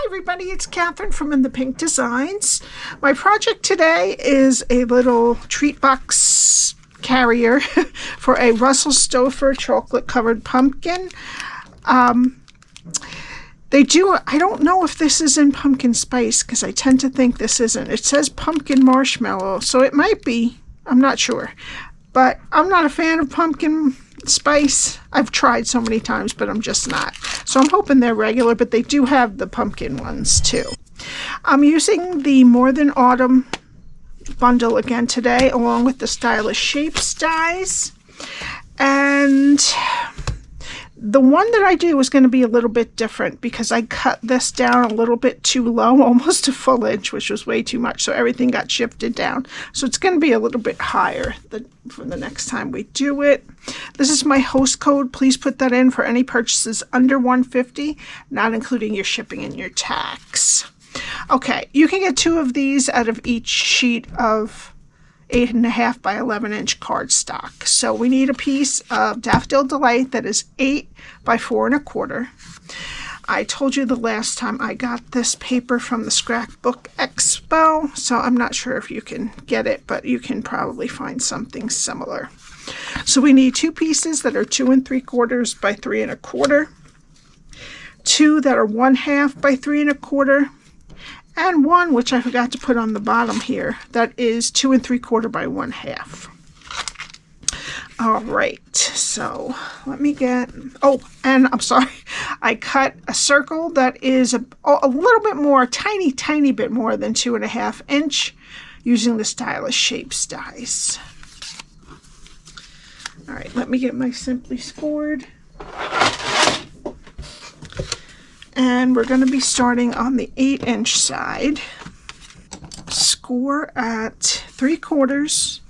everybody, it's Cathryn from In the Pink Designs. My project today is a little treat box carrier for a Russell Stover chocolate covered pumpkin. I don't know if this is in pumpkin spice because I tend to think this isn't. It says pumpkin marshmallow, so it might be. I'm not sure. But I'm not a fan of pumpkin spice. I've tried so many times, but I'm just not. So I'm hoping they're regular, but they do have the pumpkin ones too. I'm using the More Than Autumn bundle again today, along with the Stylish Shapes dies. And the one that I do is going to be a little bit different because I cut this down a little bit too low, almost a full inch, which was way too much. So everything got shifted down. So it's going to be a little bit higher for the next time we do it. This is my host code. Please put that in for any purchases under $150, not including your shipping and your tax. Okay, you can get 2 of these out of each sheet of 8.5 by 11 inch cardstock. So we need a piece of Daffodil Delight that is 8 by 4 1/4. I told you the last time I got this paper from the Scrapbook Expo, so I'm not sure if you can get it, but you can probably find something similar. So we need 2 pieces that are 2 3/4 by 3 1/4, 2 that are 1/2 by 3 1/4, and 1, which I forgot to put on the bottom here, that is 2 3/4 by 1/2. All right, so let me get, and I'm sorry, I cut a circle that is a little bit more, tiny bit more than 2.5 inch using the Stylish Shapes dies. All right, let me get my Simply Scored. And we're going to be starting on the 8 inch side. Score at 3/4,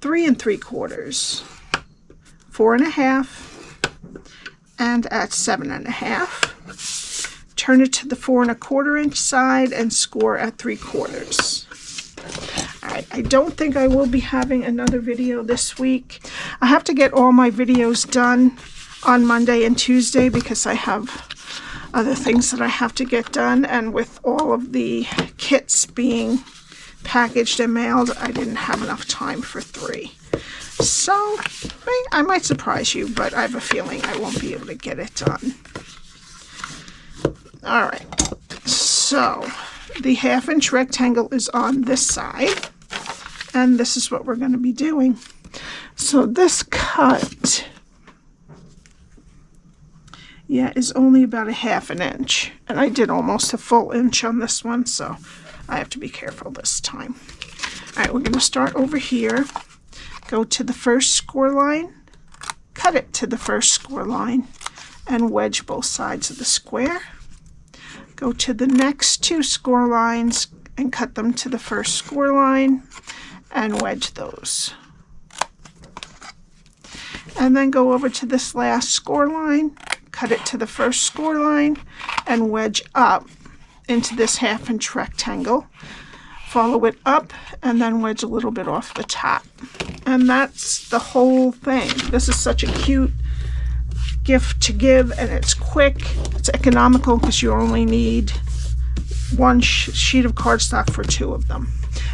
3 3/4, 4 1/2, and at 7 1/2. Turn it to the 4 1/4 inch side and score at 3/4. Alright, I don't think I will be having another video this week. I have to get all my videos done on Monday and Tuesday because I have other things that I have to get done, and with all of the kits being packaged and mailed, I didn't have enough time for 3. So I might surprise you, but I have a feeling I won't be able to get it done. Alright, so the 1/2 inch rectangle is on this side, and this is what we're going to be doing. So this cut, is only about 1/2 inch, and I did almost a full inch on this one, so I have to be careful this time. All right, we're going to start over here, go to the first score line, cut it to the first score line, and wedge both sides of the square. Go to the next 2 score lines and cut them to the first score line and wedge those. And then go over to this last score line, cut it to the first score line, and wedge up into this 1/2 inch rectangle. Follow it up and then wedge a little bit off the top. And that's the whole thing. This is such a cute gift to give, and it's quick. It's economical because you only need 1 sheet of cardstock for 2 of them.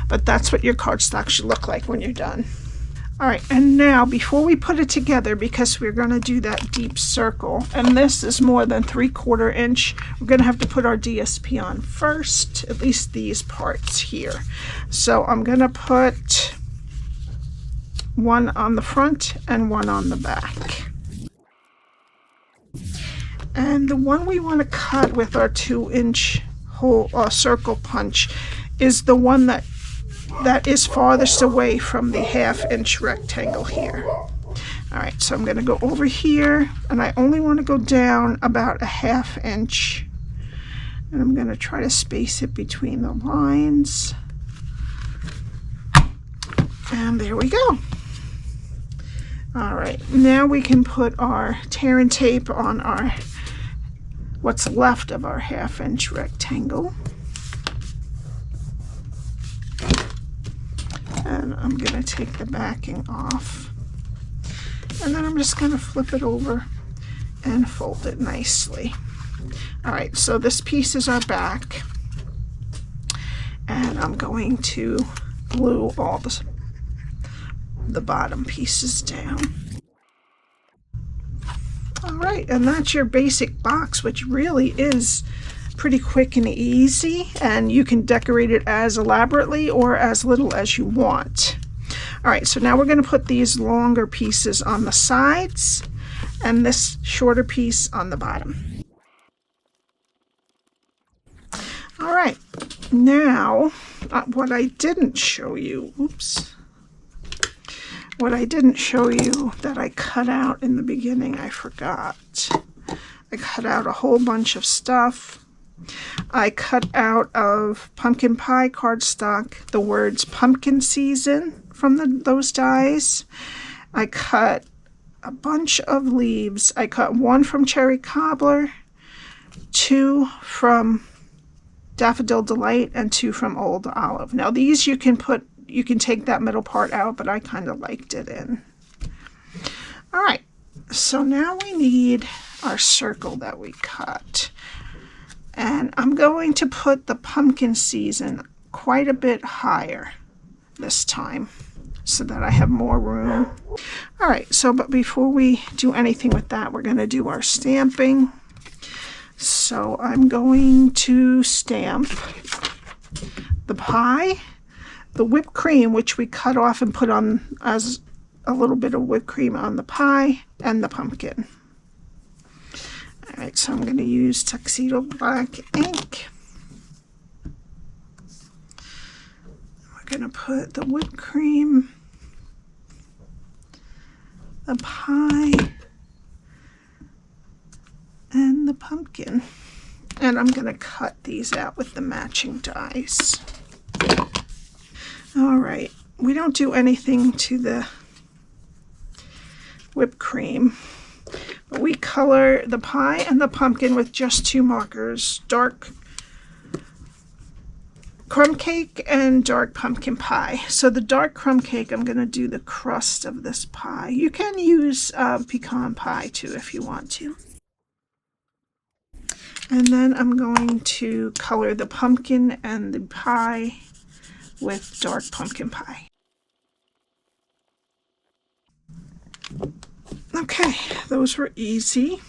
But that's what your cardstock should look like when you're done. All right, and now before we put it together, because we're going to do that deep circle, and this is more than 3/4 inch, we're going to have to put our DSP on first, at least these parts here. So I'm going to put 1 on the front and 1 on the back. And the one we want to cut with our 2 inch hole circle punch is the one that is farthest away from the 1/2 inch rectangle here. Alright, so I'm going to go over here, and I only want to go down about 1/2 inch, and I'm going to try to space it between the lines, and there we go. Alright, now we can put our tear and tape on our what's left of our 1/2 inch rectangle. And I'm going to take the backing off, and then I'm just going to flip it over and fold it nicely. All right, so this piece is our back, and I'm going to glue all the bottom pieces down. All right, and that's your basic box, which really is pretty quick and easy, and you can decorate it as elaborately or as little as you want. All right, so now we're going to put these longer pieces on the sides and this shorter piece on the bottom. All right, now what I didn't show you, what I didn't show you that I cut out in the beginning, I forgot. I cut out a whole bunch of stuff. I cut out of pumpkin pie cardstock the words pumpkin season from those dies. I cut a bunch of leaves. I cut one from Cherry Cobbler, two from Daffodil Delight, and two from Old Olive. Now these you can take that middle part out, but I kind of liked it in. All right, so now we need our circle that we cut. And I'm going to put the pumpkin season quite a bit higher this time so that I have more room. All right, so but before we do anything with that, we're going to do our stamping. So I'm going to stamp the pie, the whipped cream, which we cut off and put on as a little bit of whipped cream on the pie, and the pumpkin. All right, so I'm going to use Tuxedo Black Ink. We're going to put the whipped cream, the pie, and the pumpkin. And I'm going to cut these out with the matching dies. All right, we don't do anything to the whipped cream, but we color the pie and the pumpkin with just two markers, dark crumb cake and dark pumpkin pie. So the dark crumb cake, I'm going to do the crust of this pie. You can use pecan pie too if you want to. And then I'm going to color the pumpkin and the pie with dark pumpkin pie. Okay, those were easy.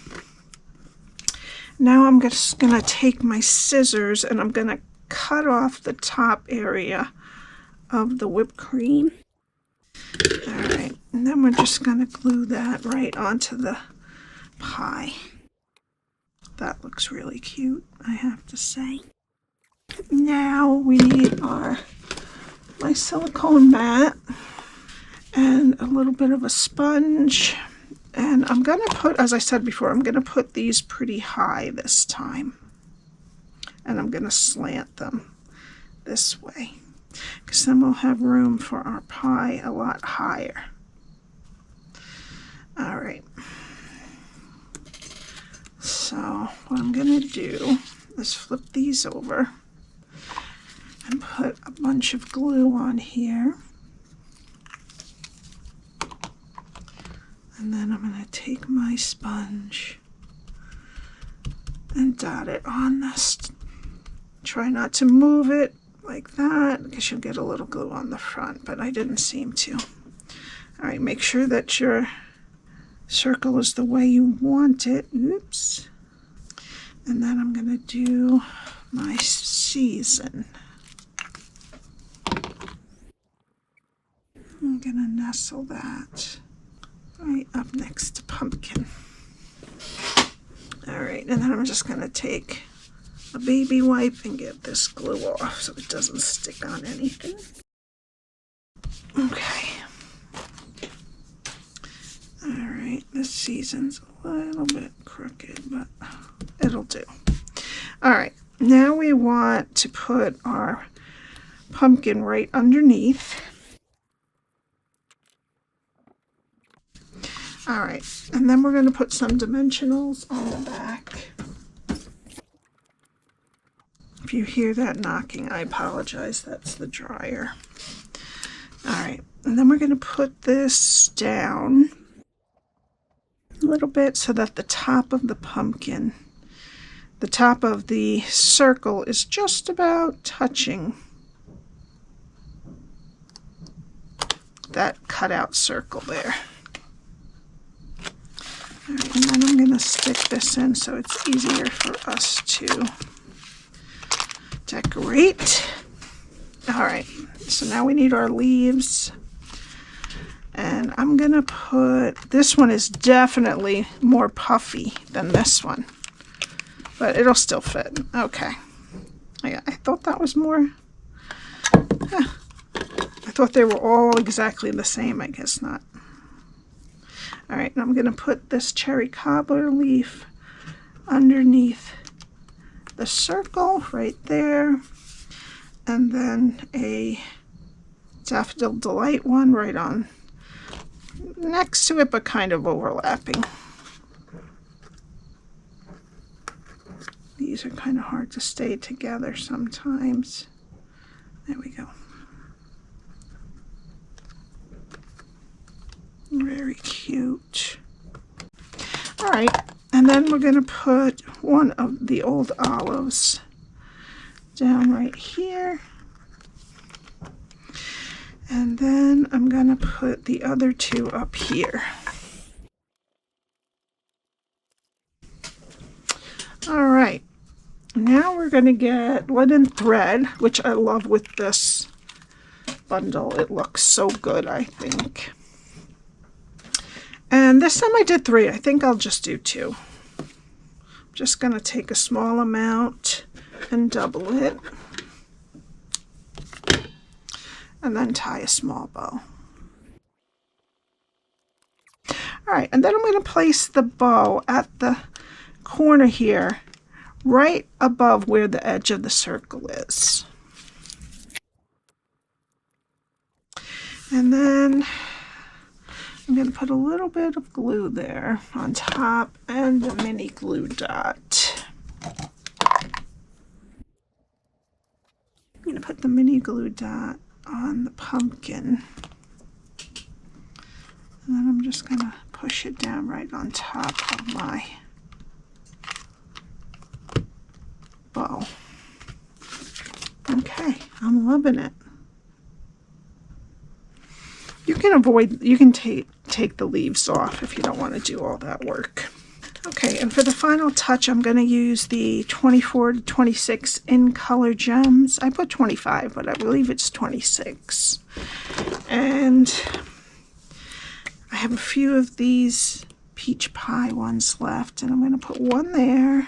Now I'm just going to take my scissors and I'm going to cut off the top area of the whipped cream. All right, and then we're just going to glue that right onto the pie. That looks really cute, I have to say. Now we need my silicone mat and a little bit of a sponge. And I'm going to put, as I said before, I'm going to put these pretty high this time. And I'm going to slant them this way, because then we'll have room for our pie a lot higher. All right. So what I'm going to do is flip these over and put a bunch of glue on here. And then I'm going to take my sponge and dot it on this. Try not to move it like that because you'll get a little glue on the front, but I didn't seem to. All right, make sure that your circle is the way you want it. Oops. And then I'm going to do my season. I'm going to nestle that right up next to pumpkin. All right, and then I'm just going to take a baby wipe and get this glue off so it doesn't stick on anything. Okay. All right, this season's a little bit crooked, but it'll do. All right, now we want to put our pumpkin right underneath. All right, and then we're going to put some dimensionals on the back. If you hear that knocking, I apologize, that's the dryer. All right, and then we're going to put this down a little bit so that the top of the pumpkin the top of the circle is just about touching that cutout circle there. All right, and then I'm going to stick this in so it's easier for us to decorate. All right, so now we need our leaves. And I'm going to put, this one is definitely more puffy than this one, but it'll still fit. Okay. I thought that was more, I thought they were all exactly the same. I guess not. All right, and I'm going to put this cherry cobbler leaf underneath the circle right there, and then a Daffodil Delight one right on next to it, but kind of overlapping. These are kind of hard to stay together sometimes. There we go. Very cute. All right, and then we're going to put one of the old olives down right here. And then I'm going to put the other two up here. All right, now we're going to get linen thread, which I love with this bundle. It looks so good, I think. And this time I did 3. I think I'll just do 2. I'm just going to take a small amount and double it. And then tie a small bow. All right, and then I'm going to place the bow at the corner here, right above where the edge of the circle is. And then I'm going to put a little bit of glue there on top and a mini glue dot. I'm going to put the mini glue dot on the pumpkin, and then I'm just going to push it down right on top of my bow. Okay, I'm loving it. You can take the leaves off if you don't want to do all that work. Okay, and for the final touch, I'm going to use the 24 to 26 in color gems. I put 25, but I believe it's 26. And I have a few of these peach pie ones left, and I'm going to put one there,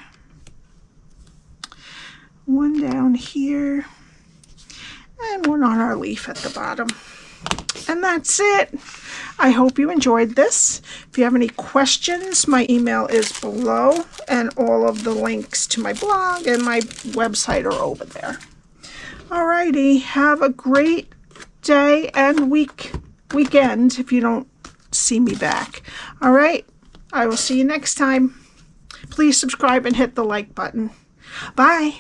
one down here, and one on our leaf at the bottom. And that's it. I hope you enjoyed this. If you have any questions, my email is below, and all of the links to my blog and my website are over there. Alrighty, have a great day and weekend if you don't see me back. Alright, I will see you next time. Please subscribe and hit the like button. Bye.